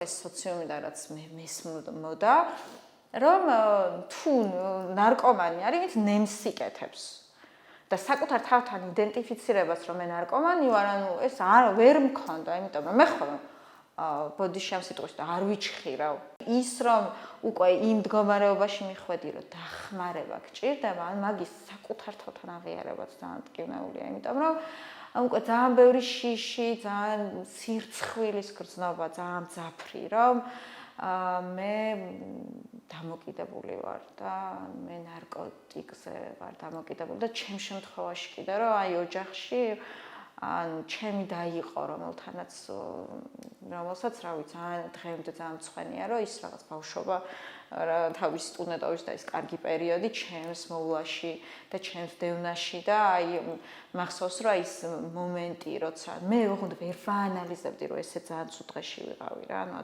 ეს სოციუმიდან რაც მესმოდა, რომ თუ ნარკომანი არის, ვინც ნემს იკეთებს. და საკუთარ თავთან იდენტიფიცირებას რომ მე ნარკომანი ვარ, ანუ ეს ვერ მქონდა, იმიტომ რომ მე ხოლმე ბოდიში ამ სიტყვის და არ ვიჩხირავ. ის რომ უკვე იმ მდგომარეობაში მიხვედი, რომ დახმარება გჭირდება, ან მაგის საკუთარ თავთან აღიარებაც ძალიან მტკივნეულია, იმიტომ რომ უკვე ძალიან ბევრი შიში, ძალიან სირცხვილის გრძნობა, ძალიან მძაფრი, რომ მე დამოკიდებული ვარ და მე ნარკოტიკზე ვარ დამოკიდებული და ჩემ შემთხვევაში კიდე რომ აი ოჯახში ან ჩემი და იყო რომელთანაც რომელსაც რა ვიცი დღემდე ძალიან მწვენია რომ ის რაღაც ბავშვობა თავის სტუდენტობის და ის კარგი პერიოდი ჩემს მოვლაში და ჩემს დევნაში და აი მახსოვს რომ ის მომენტი როცა მე ოღონდ ვერ ვაანალიზებდი რომ ესე ძალიან ცუდ დღეში ვიყავი რა